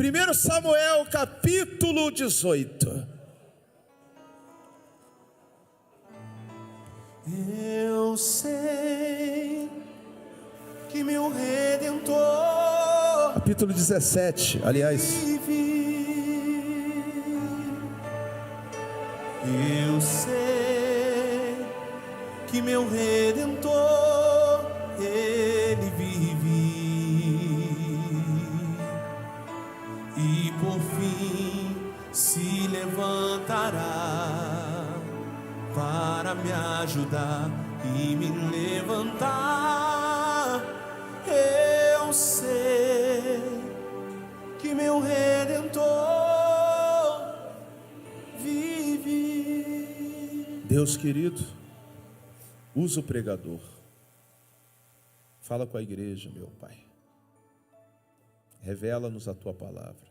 1 Samuel capítulo 18. Eu sei que meu Redentor Capítulo 17, aliás. vive. Eu sei que meu Redentor, Ele vive. E por fim se levantará para me ajudar e me levantar. Eu sei que meu Redentor vive. Deus querido, usa o pregador. Fala com a igreja, meu Pai. Revela-nos a tua palavra.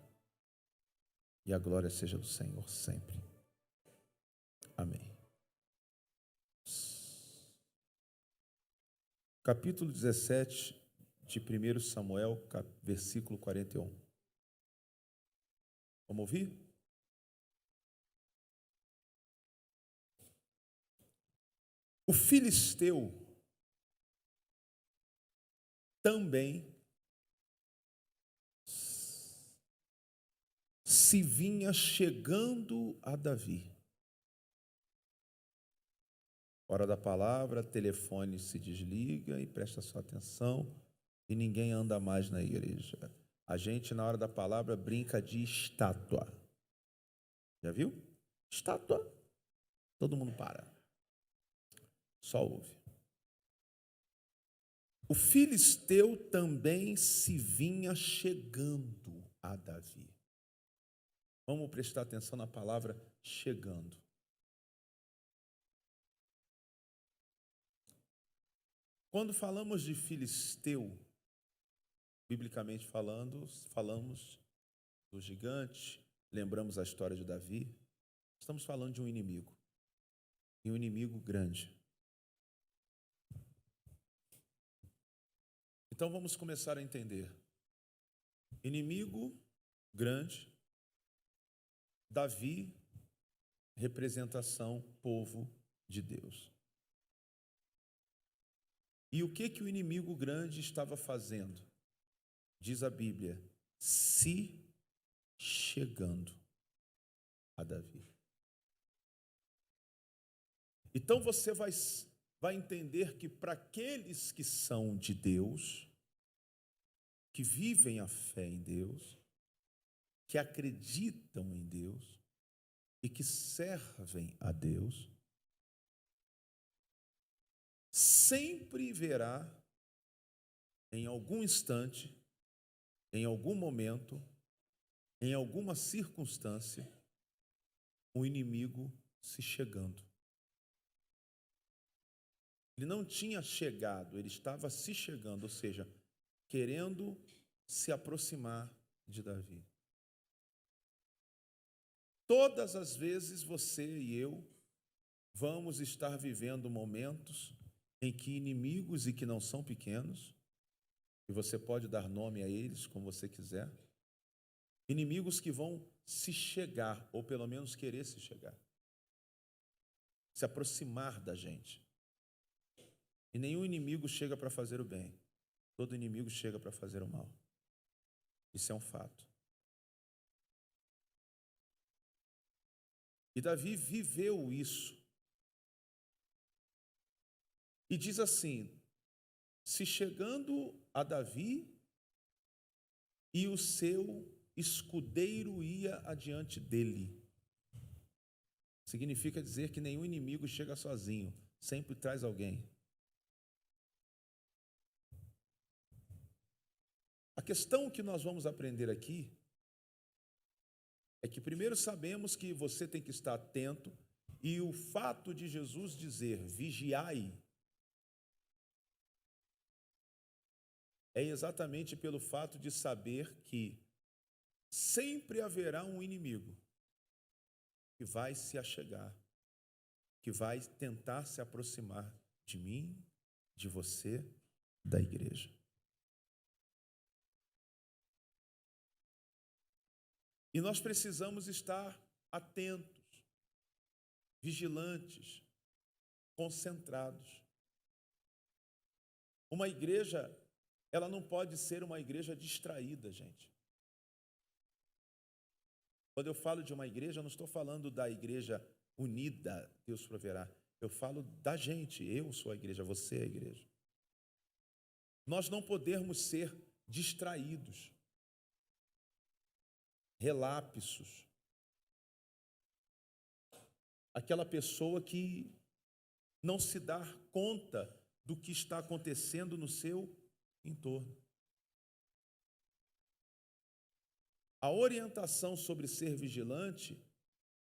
E a glória seja do Senhor sempre. Amém. Capítulo 17 de 1 Samuel, versículo 41. Vamos ouvir? O filisteu também se vinha chegando a Davi. Hora da palavra, telefone se desliga e presta sua atenção, e ninguém anda mais na igreja. A gente, na hora da palavra, brinca de estátua. Já viu? Estátua. Todo mundo para. Só ouve. O filisteu também se vinha chegando a Davi. Vamos prestar atenção na palavra chegando. Quando falamos de filisteu, biblicamente falando, falamos do gigante, lembramos a história de Davi. Estamos falando de um inimigo, e um inimigo grande. Então vamos começar a entender. Inimigo grande, Davi, representação, povo de Deus. E o que o inimigo grande estava fazendo? Diz a Bíblia, se chegando a Davi. Então você vai entender que para aqueles que são de Deus, que vivem a fé em Deus, que acreditam em Deus e que servem a Deus, sempre verá, em algum instante, em algum momento, em alguma circunstância, um inimigo se chegando. Ele não tinha chegado, ele estava se chegando, ou seja, querendo se aproximar de Davi. Todas as vezes você e eu vamos estar vivendo momentos em que inimigos, e que não são pequenos, e você pode dar nome a eles como você quiser, inimigos que vão se chegar, ou pelo menos querer se chegar, se aproximar da gente. E nenhum inimigo chega para fazer o bem, todo inimigo chega para fazer o mal. Isso é um fato. E Davi viveu isso. E diz assim, se chegando a Davi, e o seu escudeiro ia adiante dele. Significa dizer que nenhum inimigo chega sozinho, sempre traz alguém. A questão que nós vamos aprender aqui é que primeiro sabemos que você tem que estar atento, e o fato de Jesus dizer, vigiai, é exatamente pelo fato de saber que sempre haverá um inimigo que vai se achegar, que vai tentar se aproximar de mim, de você, da igreja. E nós precisamos estar atentos, vigilantes, concentrados. Uma igreja, ela não pode ser uma igreja distraída, gente. Quando eu falo de uma igreja, eu não estou falando da igreja unida, Deus proverá. Eu falo da gente, eu sou a igreja, você é a igreja. Nós não podemos ser distraídos, relapsos. Aquela pessoa que não se dá conta do que está acontecendo no seu entorno. A orientação sobre ser vigilante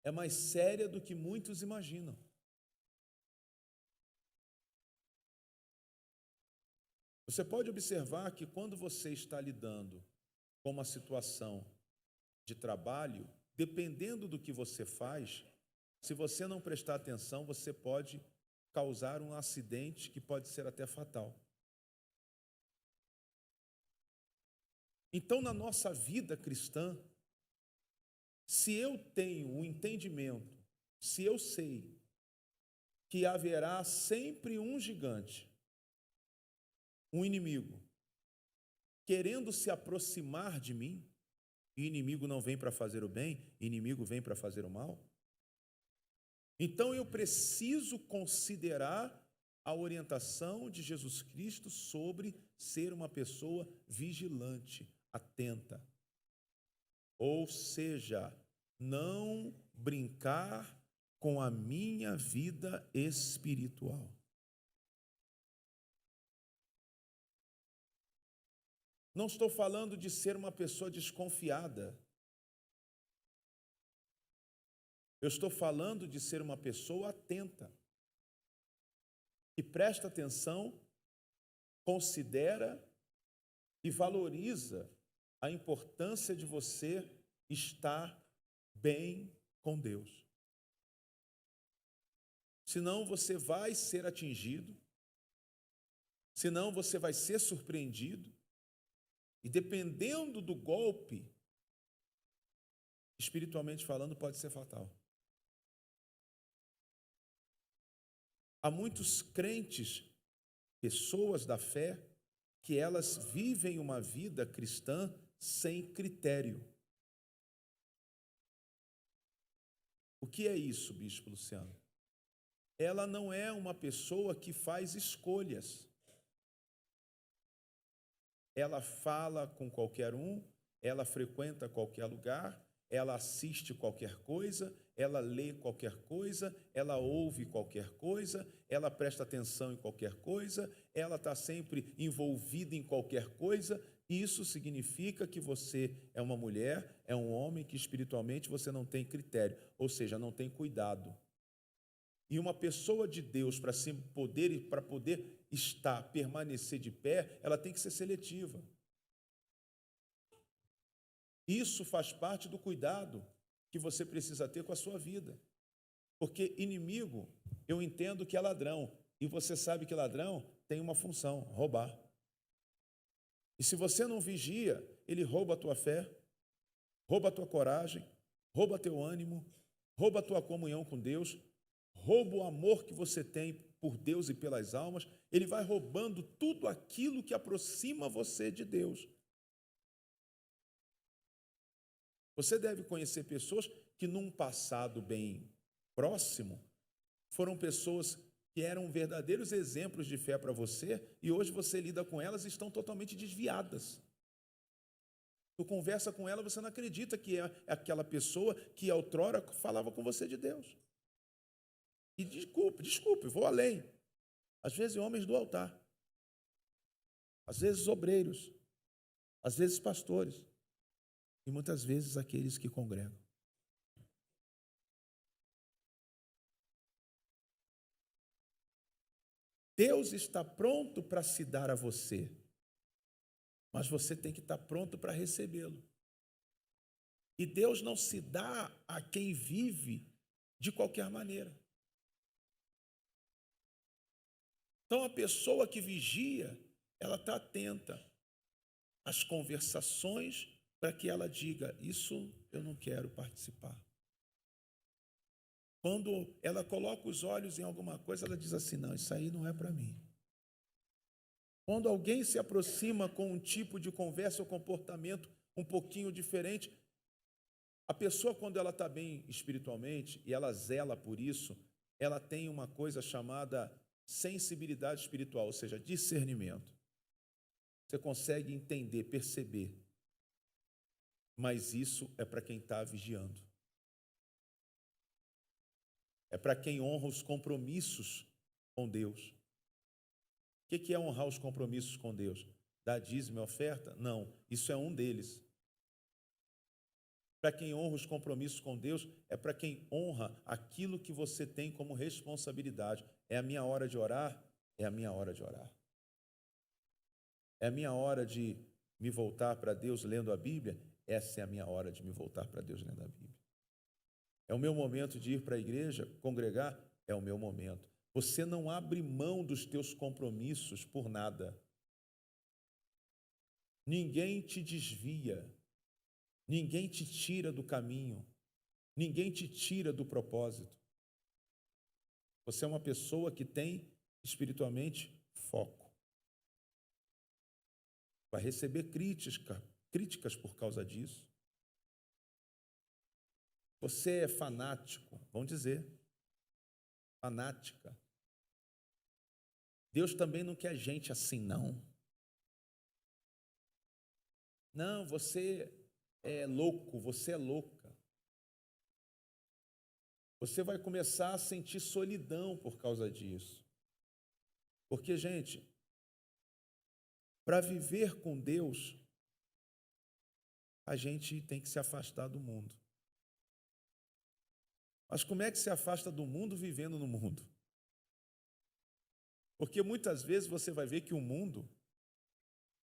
é mais séria do que muitos imaginam. Você pode observar que quando você está lidando com uma situação de trabalho, dependendo do que você faz, se você não prestar atenção, você pode causar um acidente que pode ser até fatal. Então, na nossa vida cristã, se eu tenho um entendimento, se eu sei que haverá sempre um gigante, um inimigo, querendo se aproximar de mim, e inimigo não vem para fazer o bem, inimigo vem para fazer o mal, então eu preciso considerar a orientação de Jesus Cristo sobre ser uma pessoa vigilante, atenta. Ou seja, não brincar com a minha vida espiritual. Não estou falando de ser uma pessoa desconfiada. Eu estou falando de ser uma pessoa atenta, que presta atenção, considera e valoriza a importância de você estar bem com Deus. Senão você vai ser atingido, senão você vai ser surpreendido, e dependendo do golpe, espiritualmente falando, pode ser fatal. Há muitos crentes, pessoas da fé, que elas vivem uma vida cristã sem critério. O que é isso, Bispo Luciano? Ela não é uma pessoa que faz escolhas. Ela fala com qualquer um, ela frequenta qualquer lugar, ela assiste qualquer coisa, ela lê qualquer coisa, ela ouve qualquer coisa, ela presta atenção em qualquer coisa, ela está sempre envolvida em qualquer coisa. Isso significa que você é uma mulher, é um homem que espiritualmente você não tem critério, ou seja, não tem cuidado. E uma pessoa de Deus, para poder estar, permanecer de pé, ela tem que ser seletiva. Isso faz parte do cuidado que você precisa ter com a sua vida. Porque inimigo, eu entendo que é ladrão. E você sabe que ladrão tem uma função, roubar. E se você não vigia, ele rouba a tua fé, rouba a tua coragem, rouba teu ânimo, rouba a tua comunhão com Deus, rouba o amor que você tem por Deus e pelas almas. Ele vai roubando tudo aquilo que aproxima você de Deus. Você deve conhecer pessoas que num passado bem próximo foram pessoas que eram verdadeiros exemplos de fé para você e hoje você lida com elas e estão totalmente desviadas. Tu conversa com ela, você não acredita que é aquela pessoa que outrora falava com você de Deus. E desculpe, vou além. Às vezes homens do altar, às vezes obreiros, às vezes pastores, e muitas vezes aqueles que congregam. Deus está pronto para se dar a você, mas você tem que estar pronto para recebê-lo. E Deus não se dá a quem vive de qualquer maneira. Então, a pessoa que vigia, ela está atenta às conversações para que ela diga: isso eu não quero participar. Quando ela coloca os olhos em alguma coisa, ela diz assim: não, isso aí não é para mim. Quando alguém se aproxima com um tipo de conversa ou comportamento um pouquinho diferente, a pessoa, quando ela está bem espiritualmente e ela zela por isso, ela tem uma coisa chamada sensibilidade espiritual, ou seja, discernimento. Você consegue entender, perceber, mas isso é para quem está vigiando. É para quem honra os compromissos com Deus. O que é honrar os compromissos com Deus? Dar dízimo e oferta? Não, isso é um deles. Para quem honra os compromissos com Deus, é para quem honra aquilo que você tem como responsabilidade. É a minha hora de orar? É a minha hora de orar. É a minha hora de me voltar para Deus lendo a Bíblia? Essa é a minha hora de me voltar para Deus lendo a Bíblia. É o meu momento de ir para a igreja, congregar? É o meu momento. Você não abre mão dos teus compromissos por nada. Ninguém te desvia. Ninguém te tira do caminho. Ninguém te tira do propósito. Você é uma pessoa que tem espiritualmente foco. Vai receber críticas por causa disso. Você é fanático, vamos dizer, fanática. Deus também não quer gente assim, não. Não, você é louco, você é louca. Você vai começar a sentir solidão por causa disso. Porque, gente, para viver com Deus, a gente tem que se afastar do mundo. Mas como é que se afasta do mundo vivendo no mundo? Porque muitas vezes você vai ver que o mundo,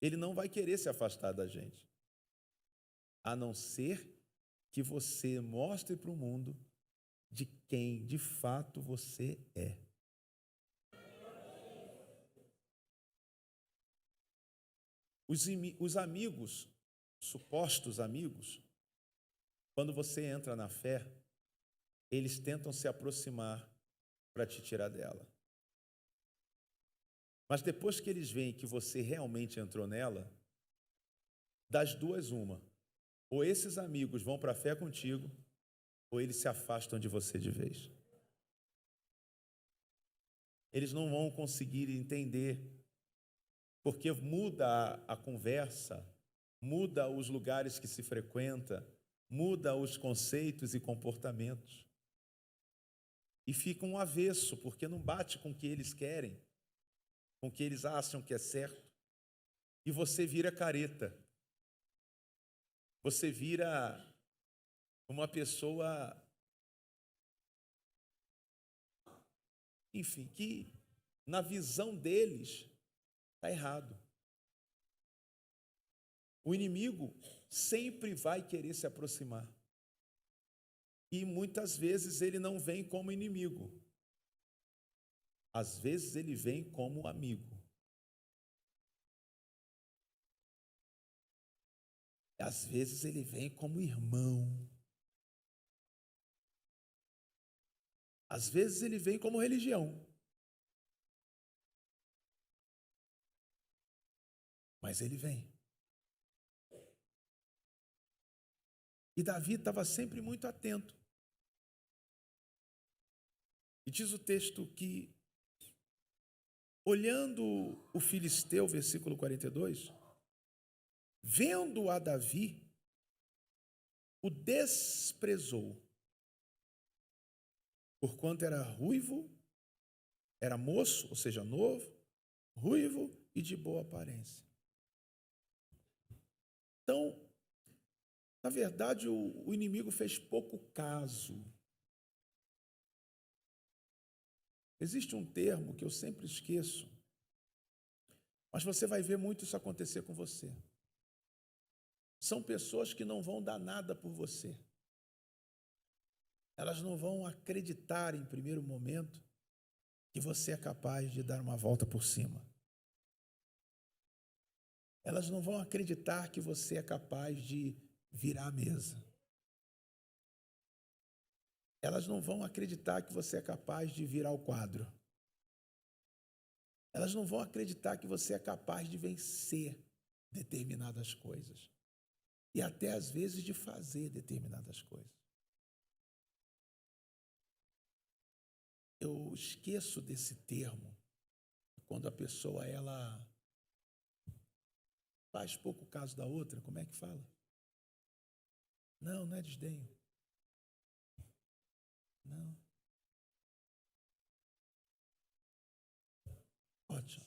ele não vai querer se afastar da gente, a não ser que você mostre para o mundo de quem de fato você é. Os amigos, supostos amigos, quando você entra na fé, eles tentam se aproximar para te tirar dela. Mas depois que eles veem que você realmente entrou nela, das duas uma. Ou esses amigos vão para a fé contigo, ou eles se afastam de você de vez. Eles não vão conseguir entender, porque muda a conversa, muda os lugares que se frequenta, muda os conceitos e comportamentos. E fica um avesso, porque não bate com o que eles querem, com o que eles acham que é certo. E você vira careta. Você vira uma pessoa, enfim, que na visão deles está errado. O inimigo sempre vai querer se aproximar. E muitas vezes ele não vem como inimigo. Às vezes ele vem como amigo. Às vezes ele vem como irmão. Às vezes ele vem como religião. Mas ele vem. E Davi estava sempre muito atento. E diz o texto que, olhando o filisteu, versículo 42, vendo a Davi, o desprezou, porquanto era ruivo, era moço, ou seja, novo, ruivo e de boa aparência. Então, na verdade, o inimigo fez pouco caso. Existe um termo que eu sempre esqueço, mas você vai ver muito isso acontecer com você. São pessoas que não vão dar nada por você. Elas não vão acreditar em primeiro momento que você é capaz de dar uma volta por cima. Elas não vão acreditar que você é capaz de virar a mesa. Elas não vão acreditar que você é capaz de virar o quadro. Elas não vão acreditar que você é capaz de vencer determinadas coisas. E até às vezes de fazer determinadas coisas. Eu esqueço desse termo quando a pessoa ela faz pouco caso da outra. Como é que fala? Não, não é desdenho. Não. Ótimo.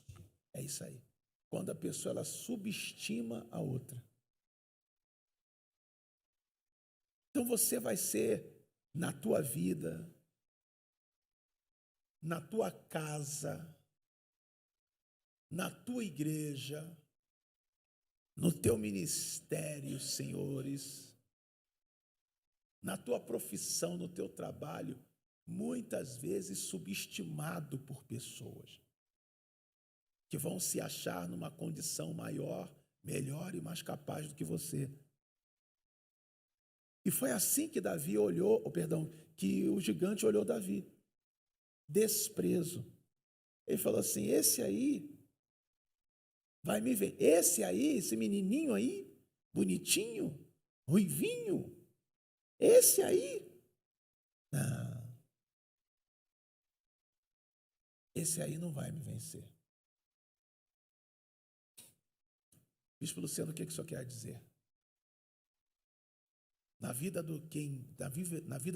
É isso aí. Quando a pessoa ela subestima a outra. Então você vai ser na tua vida, na tua casa, na tua igreja, no teu ministério, senhores, na tua profissão, no teu trabalho, muitas vezes subestimado por pessoas que vão se achar numa condição maior, melhor e mais capaz do que você. E foi assim que Davi olhou, que o gigante olhou Davi. Desprezo. Ele falou assim: esse aí vai me ver. Esse aí, esse menininho aí, bonitinho, ruivinho, esse aí, não. Esse aí não vai me vencer. Bispo Luciano, o que isso quer dizer? Na vida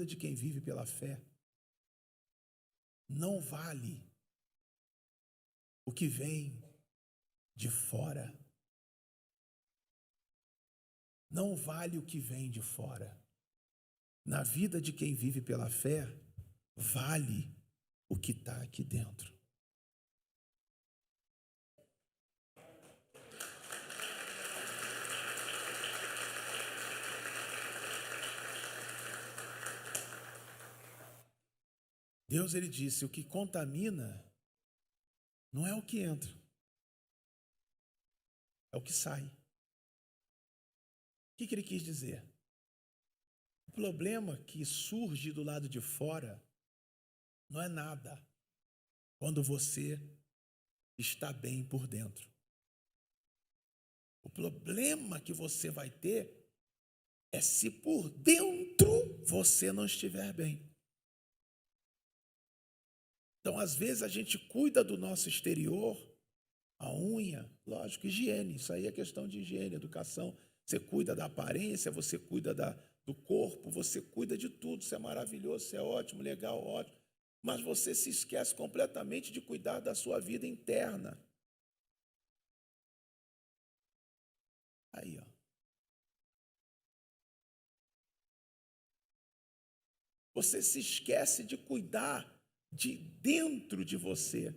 de quem vive pela fé, não vale o que vem de fora. Não vale o que vem de fora. Na vida de quem vive pela fé, vale o que está aqui dentro. Deus, ele disse, o que contamina não é o que entra, é o que sai. O que ele quis dizer? O problema que surge do lado de fora não é nada quando você está bem por dentro. O problema que você vai ter é se por dentro você não estiver bem. Então, às vezes, a gente cuida do nosso exterior, a unha, lógico, higiene, isso aí é questão de higiene, educação. Você cuida da aparência, você cuida do corpo, você cuida de tudo, isso é maravilhoso, isso é ótimo, legal, ótimo. Mas você se esquece completamente de cuidar da sua vida interna. Aí, ó. Você se esquece de cuidar de dentro de você.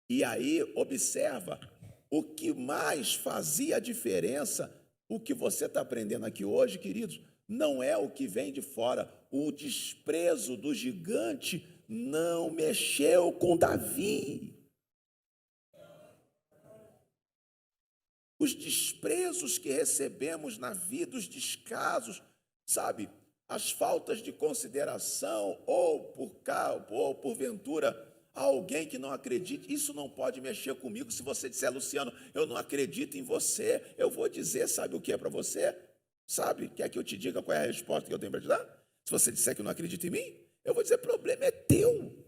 E aí, observa, o que mais fazia a diferença, o que você está aprendendo aqui hoje, queridos, não é o que vem de fora. O desprezo do gigante não mexeu com Davi. Os desprezos que recebemos na vida, os descasos, sabe? As faltas de consideração, ou porventura, alguém que não acredite, isso não pode mexer comigo. Se você disser, Luciano, eu não acredito em você, eu vou dizer, sabe o que é para você? Sabe? Quer que eu te diga qual é a resposta que eu tenho para te dar? Se você disser que não acredita em mim, eu vou dizer, problema é teu.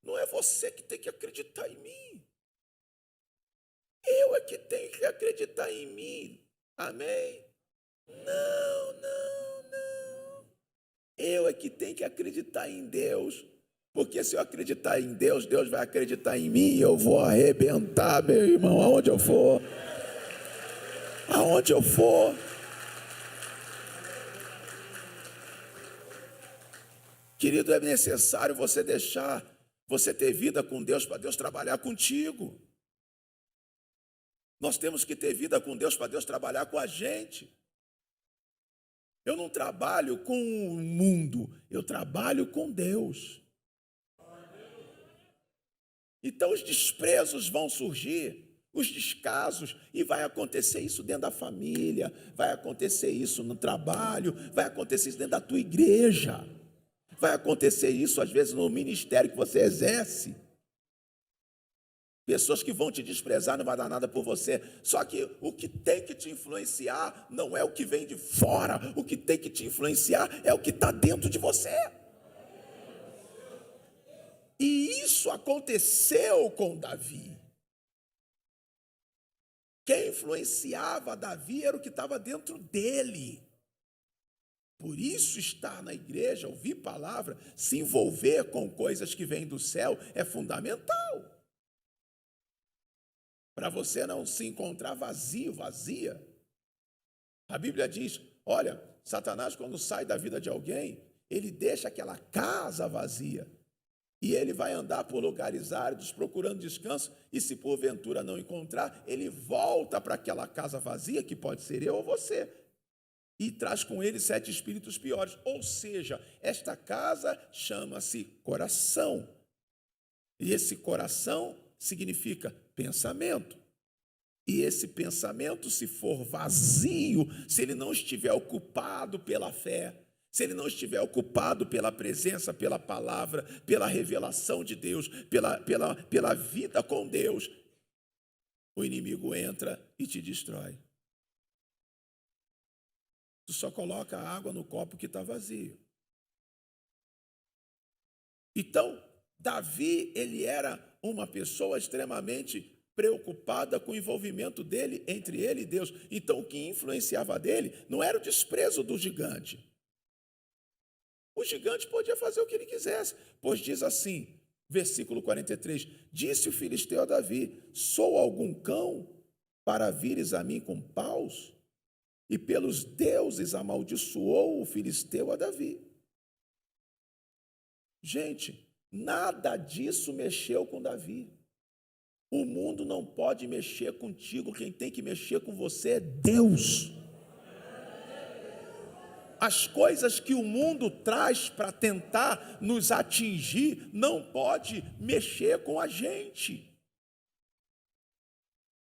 Não é você que tem que acreditar em mim. Eu é que tenho que acreditar em mim. Amém? Não. Eu é que tenho que acreditar em Deus. Porque se eu acreditar em Deus, Deus vai acreditar em mim e eu vou arrebentar, meu irmão, aonde eu for. Aonde eu for. Querido, é necessário você ter vida com Deus para Deus trabalhar contigo. Nós temos que ter vida com Deus para Deus trabalhar com a gente. Eu não trabalho com o mundo, eu trabalho com Deus. Então os desprezos vão surgir, os descasos, e vai acontecer isso dentro da família, vai acontecer isso no trabalho, vai acontecer isso dentro da tua igreja, vai acontecer isso às vezes no ministério que você exerce. Pessoas que vão te desprezar, não vai dar nada por você. Só que o que tem que te influenciar não é o que vem de fora, o que tem que te influenciar é o que está dentro de você. E isso aconteceu com Davi. Quem influenciava Davi era o que estava dentro dele. Por isso, estar na igreja, ouvir palavra, se envolver com coisas que vêm do céu é fundamental. Para você não se encontrar vazio, vazia. A Bíblia diz, olha, Satanás quando sai da vida de alguém, ele deixa aquela casa vazia. E ele vai andar por lugares áridos procurando descanso, e se porventura não encontrar, ele volta para aquela casa vazia, que pode ser eu ou você, e traz com ele 7 espíritos piores. Ou seja, esta casa chama-se coração. E esse coração significa pensamento. E esse pensamento, se for vazio, se ele não estiver ocupado pela fé, se ele não estiver ocupado pela presença, pela palavra, pela revelação de Deus, pela vida com Deus, o inimigo entra e te destrói. Tu só coloca água no copo que está vazio. Então, Davi, ele era uma pessoa extremamente preocupada com o envolvimento dele, entre ele e Deus. Então, o que influenciava dele não era o desprezo do gigante. O gigante podia fazer o que ele quisesse, pois diz assim, versículo 43, disse o filisteu a Davi, sou algum cão para vires a mim com paus? E pelos deuses amaldiçoou o filisteu a Davi. Gente, nada disso mexeu com Davi. O mundo não pode mexer contigo, quem tem que mexer com você é Deus. As coisas que o mundo traz para tentar nos atingir não pode mexer com a gente.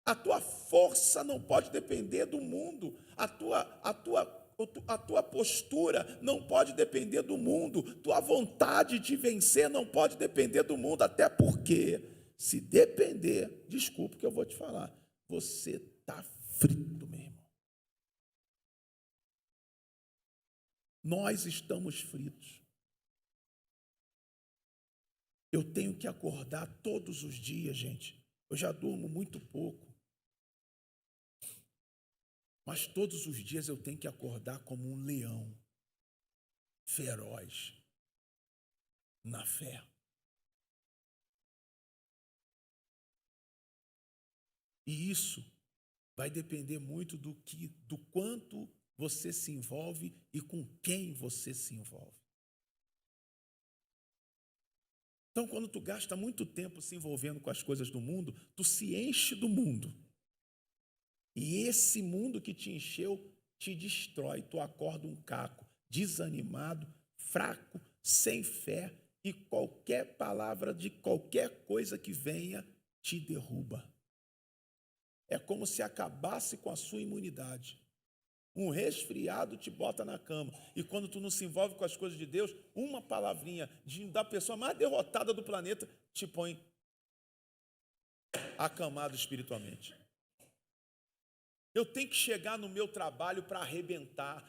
A tua força não pode depender do mundo, a tua postura não pode depender do mundo, tua vontade de vencer não pode depender do mundo, até porque, se depender, desculpa que eu vou te falar, você está frito mesmo. Nós estamos fritos. Eu tenho que acordar todos os dias, gente. Eu já durmo muito pouco. Mas todos os dias eu tenho que acordar como um leão, feroz, na fé. E isso vai depender muito do quanto você se envolve e com quem você se envolve. Então, quando tu gasta muito tempo se envolvendo com as coisas do mundo, tu se enche do mundo. E esse mundo que te encheu te destrói. Tu acorda um caco, desanimado, fraco, sem fé, e qualquer palavra de qualquer coisa que venha te derruba. É como se acabasse com a sua imunidade. Um resfriado te bota na cama. E quando tu não se envolve com as coisas de Deus, uma palavrinha da pessoa mais derrotada do planeta te põe acamado espiritualmente. Eu tenho que chegar no meu trabalho para arrebentar.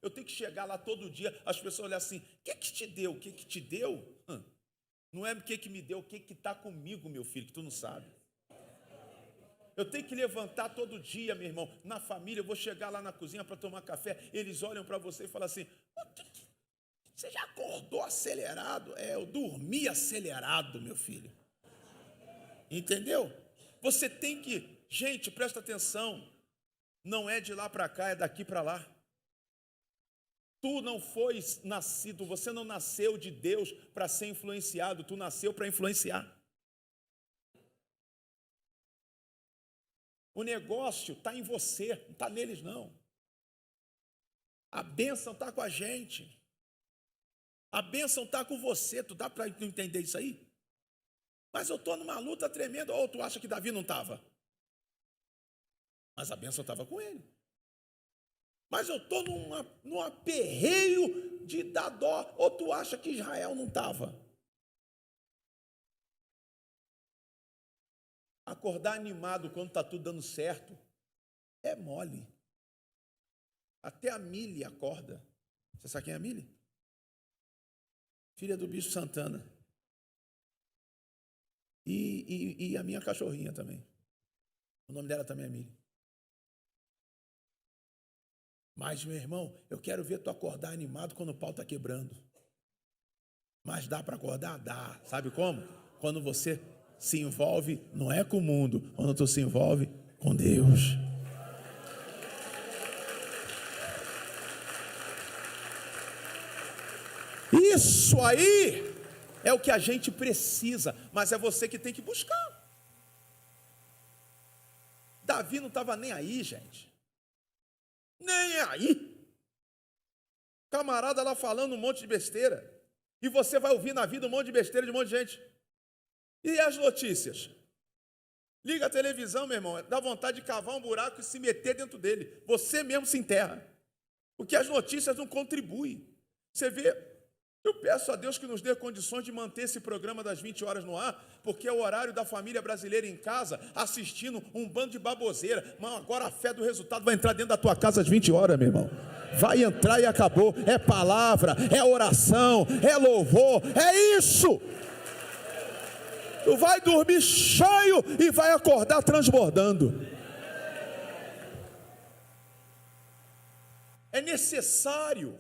Eu tenho que chegar lá todo dia, as pessoas olham assim, o que te deu? O que te deu? Não é o que me deu, o que está comigo, meu filho, que tu não sabe. Eu tenho que levantar todo dia, meu irmão, na família, eu vou chegar lá na cozinha para tomar café, eles olham para você e falam assim, você já acordou acelerado? Eu dormi acelerado, meu filho. Entendeu? Você tem que, gente, presta atenção, não é de lá para cá, é daqui para lá. Tu não foi nascido, você não nasceu de Deus para ser influenciado, tu nasceu para influenciar. O negócio está em você, não está neles não. A bênção está com a gente. A bênção está com você, tu dá para entender isso aí? Mas eu estou numa luta tremenda. Ou tu acha que Davi não estava? Mas a bênção estava com ele. Mas eu estou num aperreio de dar dó. Ou tu acha que Israel não estava? Acordar animado quando está tudo dando certo é mole. Até a Mili acorda. Você sabe quem é a Mili? Filha do Bispo Santana. E a minha cachorrinha também. O nome dela também é Mili. Mas, meu irmão, eu quero ver tu acordar animado quando o pau está quebrando. Mas dá para acordar? Dá. Sabe como? Quando você se envolve, não é com o mundo, quando tu se envolve com Deus. Isso aí é o que a gente precisa, mas é você que tem que buscar. Davi não estava nem aí, gente. Nem aí. Camarada lá falando um monte de besteira. E você vai ouvir na vida um monte de besteira de um monte de gente. E as notícias? Liga a televisão, meu irmão, dá vontade de cavar um buraco e se meter dentro dele. Você mesmo se enterra. Porque as notícias não contribuem. Você vê, eu peço a Deus que nos dê condições de manter esse programa das 20 horas no ar, porque é o horário da família brasileira em casa, assistindo um bando de baboseira. Mas agora a fé do resultado vai entrar dentro da tua casa às 20 horas, meu irmão. Vai entrar e acabou. É palavra, é oração, é louvor, é isso. Tu vai dormir cheio e vai acordar transbordando. É necessário.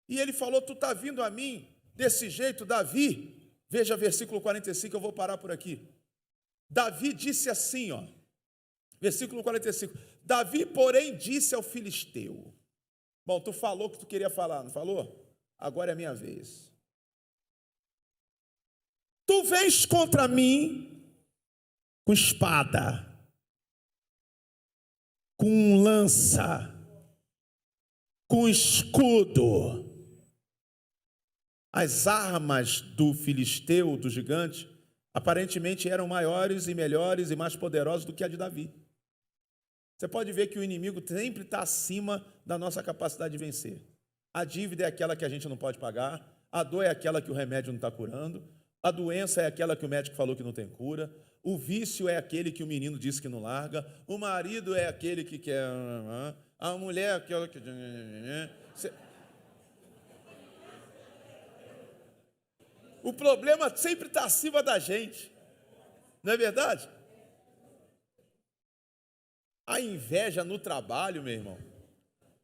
E ele falou, tu está vindo a mim desse jeito, Davi. Veja versículo 45, eu vou parar por aqui. Davi disse assim, ó. Versículo 45. Davi, porém, disse ao filisteu. Bom, tu falou o que tu queria falar, não falou? Agora é a minha vez. Tu vens contra mim com espada, com lança, com escudo. As armas do filisteu, do gigante, aparentemente eram maiores e melhores e mais poderosas do que a de Davi. Você pode ver que o inimigo sempre está acima da nossa capacidade de vencer. A dívida é aquela que a gente não pode pagar, a dor é aquela que o remédio não está curando, a doença é aquela que o médico falou que não tem cura, o vício é aquele que o menino disse que não larga, o marido é aquele que quer, a mulher é aquela que... O problema sempre está acima da gente, não é verdade? A inveja no trabalho, meu irmão.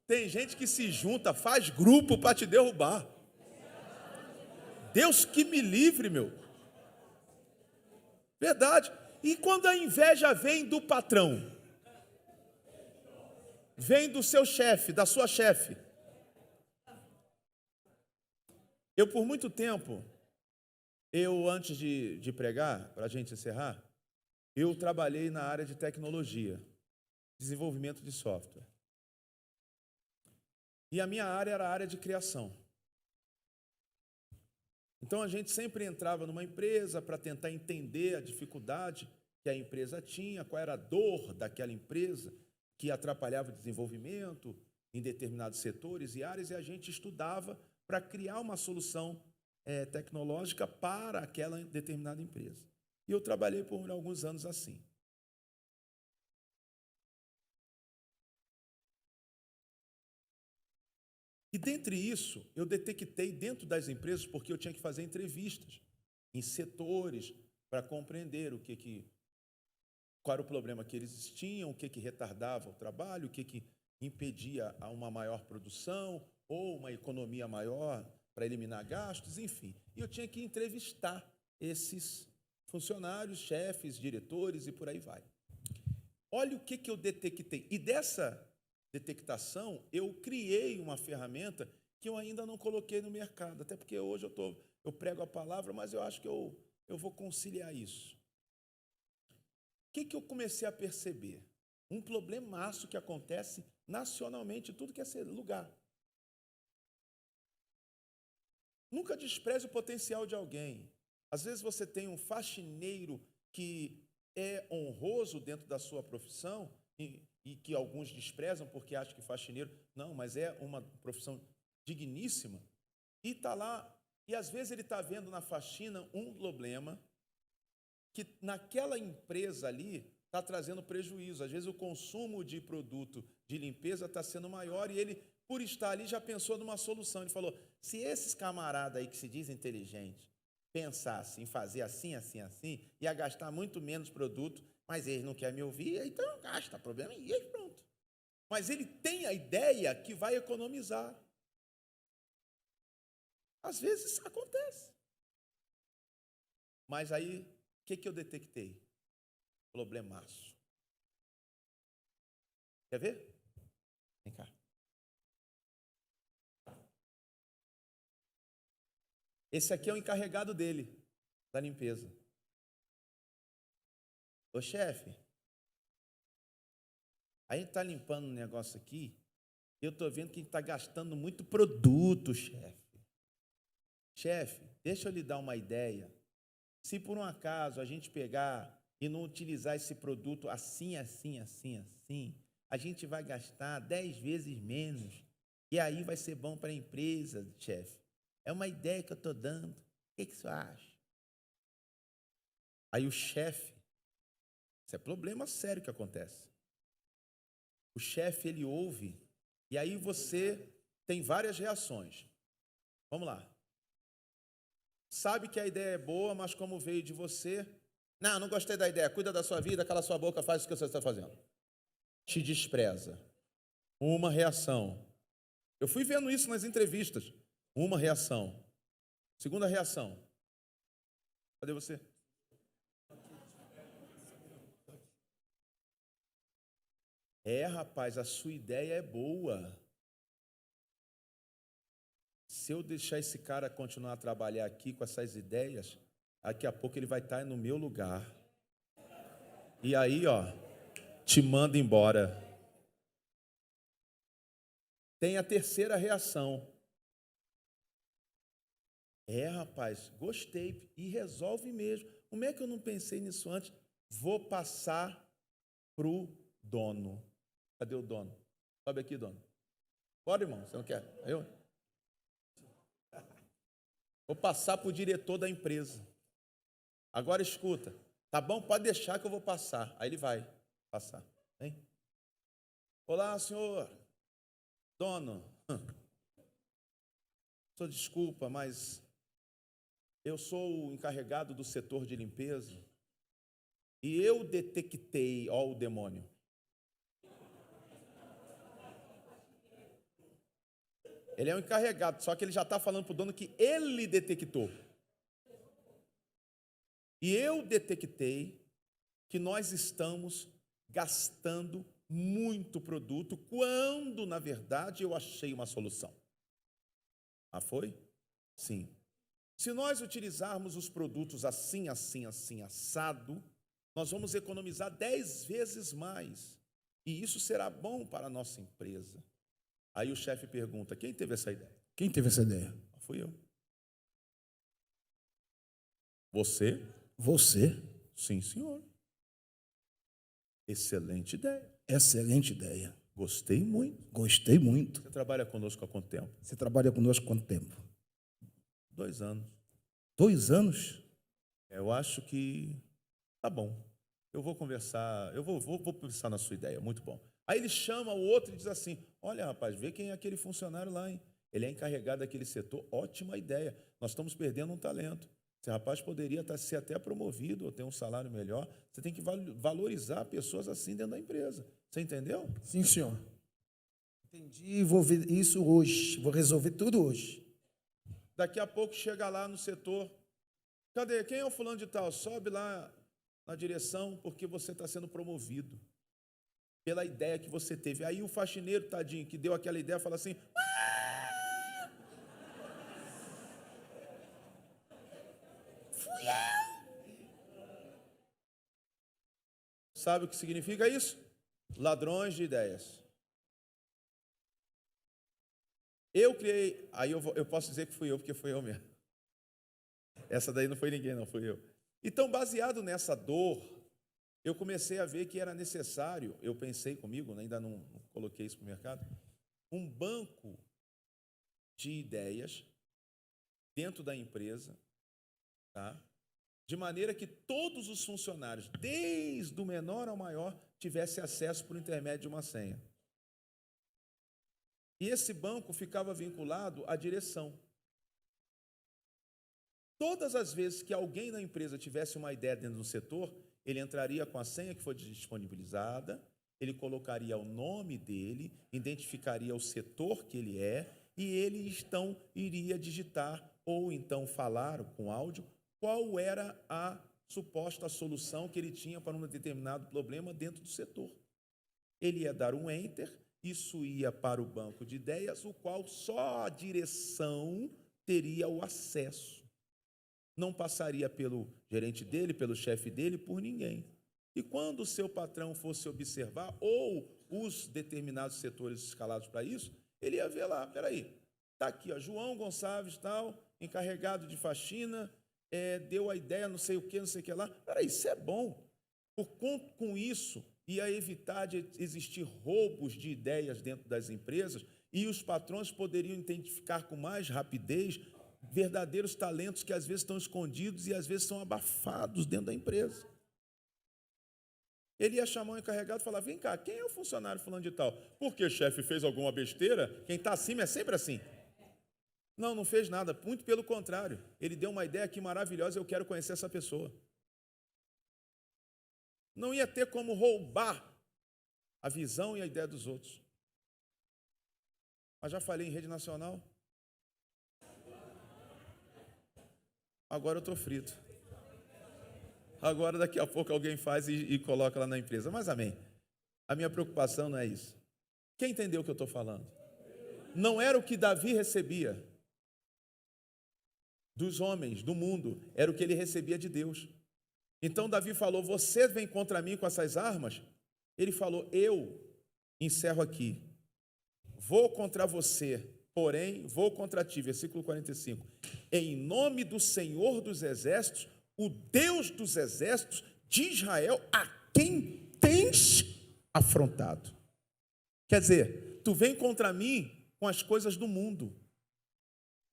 Tem gente que se junta, faz grupo para te derrubar. Deus que me livre, meu. Verdade. E quando a inveja vem do patrão, vem do seu chefe, da sua chefe. Eu, por muito tempo, antes de pregar, para a gente encerrar, eu trabalhei na área de tecnologia, desenvolvimento de software. E a minha área era a área de criação. Então a gente sempre entrava numa empresa para tentar entender a dificuldade que a empresa tinha, qual era a dor daquela empresa que atrapalhava o desenvolvimento em determinados setores e áreas, e a gente estudava para criar uma solução tecnológica para aquela determinada empresa. E eu trabalhei por alguns anos assim. E dentre isso, eu detectei dentro das empresas, porque eu tinha que fazer entrevistas em setores para compreender qual era o problema que eles tinham, o que retardava o trabalho, o que impedia uma maior produção ou uma economia maior para eliminar gastos, enfim. E eu tinha que entrevistar esses funcionários, chefes, diretores e por aí vai. Olha o que eu detectei. E dessa detectação, eu criei uma ferramenta que eu ainda não coloquei no mercado, até porque hoje eu prego a palavra, mas eu acho que eu vou conciliar isso. O que eu comecei a perceber? Um problemaço que acontece nacionalmente, tudo que é lugar. Nunca despreze o potencial de alguém. Às vezes você tem um faxineiro que é honroso dentro da sua profissão e que alguns desprezam porque acham que faxineiro... Não, mas é uma profissão digníssima. E está lá, e às vezes ele está vendo na faxina um problema que naquela empresa ali está trazendo prejuízo. Às vezes o consumo de produto de limpeza está sendo maior e ele, por estar ali, já pensou numa solução. Ele falou, se esses camaradas aí que se dizem inteligentes pensassem em fazer assim, assim, assim, ia gastar muito menos produto, mas eles não querem me ouvir, então não gasta, problema e aí pronto. Mas ele tem a ideia que vai economizar. Às vezes isso acontece. Mas aí, o que eu detectei? Problemaço. Quer ver? Vem cá. Esse aqui é o encarregado dele, da limpeza. Ô chefe, a gente está limpando um negócio aqui, e eu estou vendo que a gente está gastando muito produto, chefe. Chefe, deixa eu lhe dar uma ideia. Se por um acaso a gente pegar e não utilizar esse produto assim, assim, assim, assim, a gente vai gastar 10 vezes menos. E aí vai ser bom para a empresa, chefe. É uma ideia que eu estou dando. O que você acha? Aí o chefe, isso é problema sério que acontece. O chefe, ele ouve, e aí você tem várias reações. Vamos lá. Sabe que a ideia é boa, mas como veio de você, não gostei da ideia, cuida da sua vida, cala sua boca, faz o que você está fazendo. Te despreza. Uma reação. Eu fui vendo isso nas entrevistas. Uma reação. Segunda reação. Cadê você? Rapaz, a sua ideia é boa. Se eu deixar esse cara continuar a trabalhar aqui com essas ideias, daqui a pouco ele vai estar no meu lugar. E aí, te manda embora. Tem a terceira reação. Rapaz, gostei. E resolve mesmo. Como é que eu não pensei nisso antes? Vou passar para o dono. Cadê o dono? Sobe aqui, dono. Bora, irmão, você não quer? Eu? Vou passar para o diretor da empresa. Agora escuta. Tá bom? Pode deixar que eu vou passar. Aí ele vai passar. Hein? Olá, senhor. Dono. Só desculpa, mas eu sou o encarregado do setor de limpeza e eu detectei, o demônio. Ele é o encarregado, só que ele já está falando para o dono que ele detectou. E eu detectei que nós estamos gastando muito produto, quando, na verdade, eu achei uma solução. Foi? Sim. Se nós utilizarmos os produtos assim, assim, assim, assado, nós vamos economizar 10 vezes mais. E isso será bom para a nossa empresa. Aí o chefe pergunta, quem teve essa ideia? Quem teve essa ideia? Fui eu. Você? Você? Sim, senhor. Excelente ideia. Excelente ideia. Gostei muito. Gostei muito. Você trabalha conosco há quanto tempo? Você trabalha conosco há quanto tempo? 2 anos. 2 anos? Eu acho que tá bom. Eu vou conversar, eu vou pensar na sua ideia, muito bom. Aí ele chama o outro e diz assim, olha, rapaz, vê quem é aquele funcionário lá, hein? Ele é encarregado daquele setor, ótima ideia. Nós estamos perdendo um talento. Esse rapaz poderia ser até promovido ou ter um salário melhor. Você tem que valorizar pessoas assim dentro da empresa. Você entendeu? Sim, senhor. Entendi, vou ver isso hoje. Vou resolver tudo hoje. Daqui a pouco chega lá no setor. Cadê? Quem é o fulano de tal? Sobe lá na direção porque você está sendo promovido. Pela ideia que você teve. Aí o faxineiro, tadinho, que deu aquela ideia, fala assim... Fui eu! Sabe o que significa isso? Ladrões de ideias. Eu criei, aí eu posso dizer que fui eu, porque fui eu mesmo. Essa daí não foi ninguém, não, fui eu. Então, baseado nessa dor, eu comecei a ver que era necessário, eu pensei comigo, né, ainda não coloquei isso para o mercado, um banco de ideias dentro da empresa, tá? De maneira que todos os funcionários, desde o menor ao maior, tivessem acesso por intermédio de uma senha. E esse banco ficava vinculado à direção. Todas as vezes que alguém na empresa tivesse uma ideia dentro do setor, ele entraria com a senha que foi disponibilizada, ele colocaria o nome dele, identificaria o setor que ele é, e ele então iria digitar ou então falar com áudio qual era a suposta solução que ele tinha para um determinado problema dentro do setor. Ele ia dar um enter, isso ia para o banco de ideias, o qual só a direção teria o acesso. Não passaria pelo gerente dele, pelo chefe dele, por ninguém. E quando o seu patrão fosse observar, ou os determinados setores escalados para isso, ele ia ver lá, peraí, está aqui, ó, João Gonçalves, tal, encarregado de faxina, deu a ideia, não sei o que lá. Peraí, isso é bom. Com isso, ia evitar de existir roubos de ideias dentro das empresas e os patrões poderiam identificar com mais rapidez verdadeiros talentos que às vezes estão escondidos e às vezes são abafados dentro da empresa. Ele ia chamar o encarregado e falar, vem cá, quem é o funcionário fulano de tal? Porque o chefe fez alguma besteira, quem está acima é sempre assim. Não fez nada, muito pelo contrário. Ele deu uma ideia aqui maravilhosa, eu quero conhecer essa pessoa. Não ia ter como roubar a visão e a ideia dos outros. Mas já falei em rede nacional. Agora eu estou frito. Agora daqui a pouco alguém faz e coloca lá na empresa. Mas amém. A minha preocupação não é isso. Quem entendeu o que eu estou falando? Não era o que Davi recebia dos homens, do mundo. Era o que ele recebia de Deus. Então Davi falou, você vem contra mim com essas armas? Ele falou, eu encerro aqui. Vou contra você, porém vou contra ti. Versículo 45. Em nome do Senhor dos Exércitos, o Deus dos Exércitos de Israel, a quem tens afrontado. Quer dizer, tu vem contra mim com as coisas do mundo.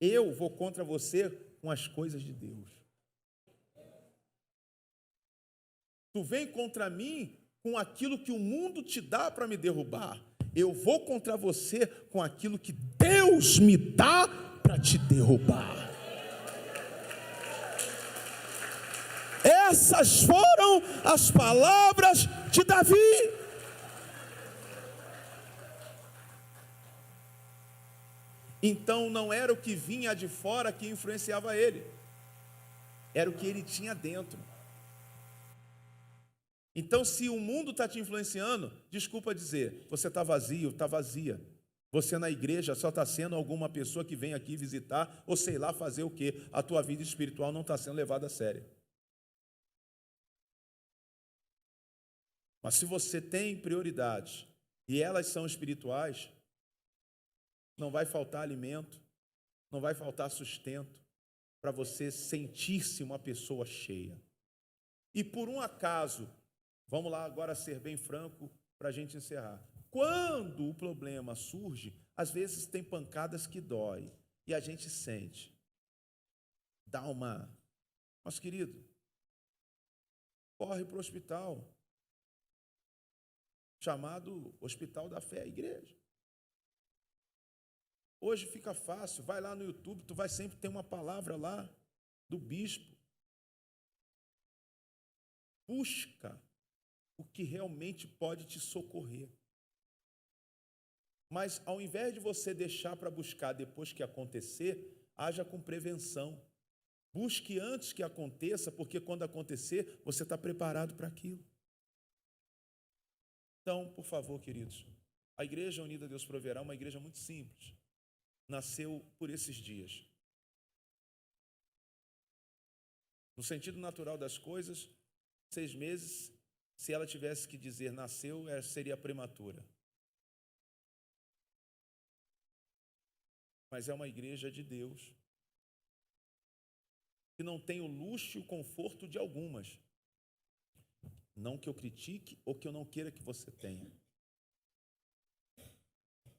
Eu vou contra você com as coisas de Deus. Tu vem contra mim com aquilo que o mundo te dá para me derrubar. Eu vou contra você com aquilo que Deus me dá para te derrubar. Essas foram as palavras de Davi. Então não era o que vinha de fora que influenciava ele, era o que ele tinha dentro. Então, se o mundo está te influenciando, desculpa dizer, você está vazio, está vazia. Você na igreja só está sendo alguma pessoa que vem aqui visitar, ou sei lá fazer o quê. A tua vida espiritual não está sendo levada a sério. Mas se você tem prioridades, e elas são espirituais, não vai faltar alimento, não vai faltar sustento, para você sentir-se uma pessoa cheia. E por um acaso, vamos lá agora ser bem franco para a gente encerrar. Quando o problema surge, às vezes tem pancadas que dói e a gente sente. Dá uma... Mas querido, corre para o hospital, chamado Hospital da Fé, a igreja. Hoje fica fácil, vai lá no YouTube, tu vai sempre ter uma palavra lá do bispo. Busca o que realmente pode te socorrer. Mas ao invés de você deixar para buscar depois que acontecer, haja com prevenção. Busque antes que aconteça, porque quando acontecer, você está preparado para aquilo. Então, por favor, queridos, a Igreja Unida Deus Proverá é uma igreja muito simples. Nasceu por esses dias. No sentido natural das coisas, 6 meses, se ela tivesse que dizer nasceu, seria prematura. mas é uma igreja de Deus, que não tem o luxo e o conforto de algumas. Não que eu critique ou que eu não queira que você tenha.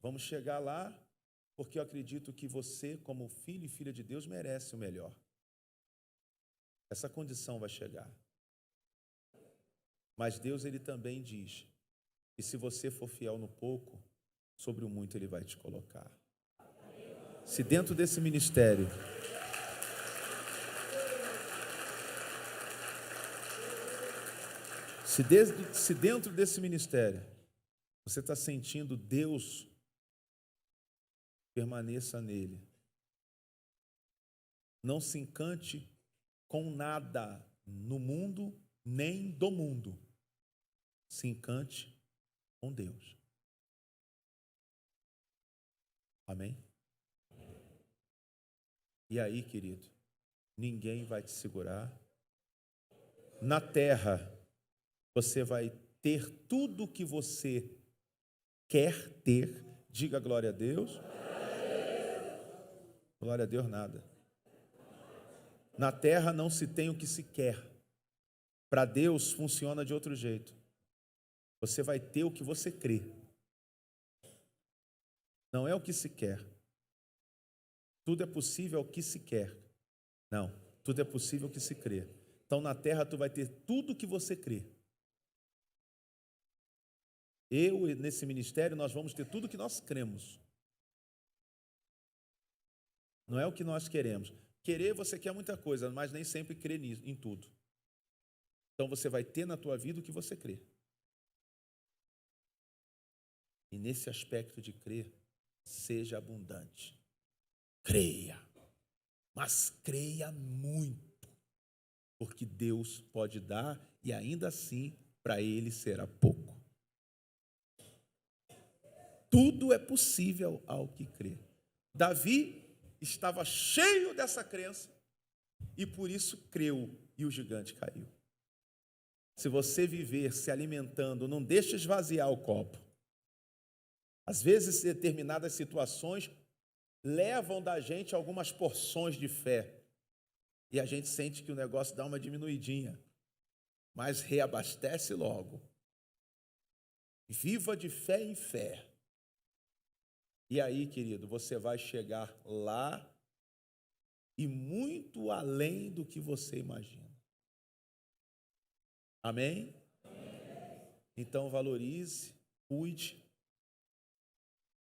Vamos chegar lá, porque eu acredito que você, como filho e filha de Deus, merece o melhor. Essa condição vai chegar. Mas Deus, Ele também diz que se você for fiel no pouco, sobre o muito Ele vai te colocar. Se dentro desse ministério se dentro desse ministério você está sentindo Deus, permaneça nele. Não se encante com nada no mundo, nem do mundo. Se encante com Deus. Amém? E aí, querido, ninguém vai te segurar. Na terra, você vai ter tudo o que você quer ter. Diga glória a Deus. Glória a Deus, nada. Na terra não se tem o que se quer. Para Deus funciona de outro jeito. Você vai ter o que você crê. Não é o que se quer. Tudo é possível ao que se quer. Não, tudo é possível ao que se crê. Então na terra tu vai ter tudo o que você crê. Eu e nesse ministério nós vamos ter tudo o que nós cremos. Não é o que nós queremos. Querer, você quer muita coisa, mas nem sempre crê em tudo. Então você vai ter na tua vida o que você crê. E nesse aspecto de crer, seja abundante. Creia. Mas creia muito. Porque Deus pode dar e ainda assim para Ele será pouco. Tudo é possível ao que crê. Davi estava cheio dessa crença e por isso creu e o gigante caiu. Se você viver se alimentando, não deixe esvaziar o copo. Às vezes determinadas situações levam da gente algumas porções de fé e a gente sente que o negócio dá uma diminuidinha, mas reabastece logo. Viva de fé em fé. E aí, querido, você vai chegar lá e muito além do que você imagina. Amém? Então valorize, cuide.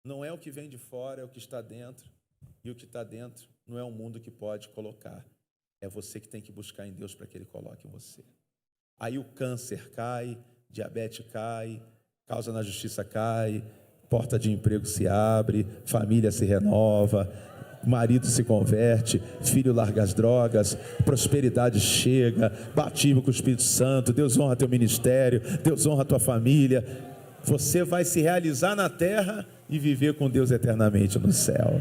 Não é o que vem de fora, é o que está dentro. E o que está dentro não é o mundo que pode colocar. É você que tem que buscar em Deus para que Ele coloque em você. Aí o câncer cai, diabetes cai, causa na justiça cai, porta de emprego se abre, família se renova, marido se converte, filho larga as drogas, prosperidade chega, batismo com o Espírito Santo, Deus honra teu ministério, Deus honra tua família. Você vai se realizar na terra e viver com Deus eternamente no céu.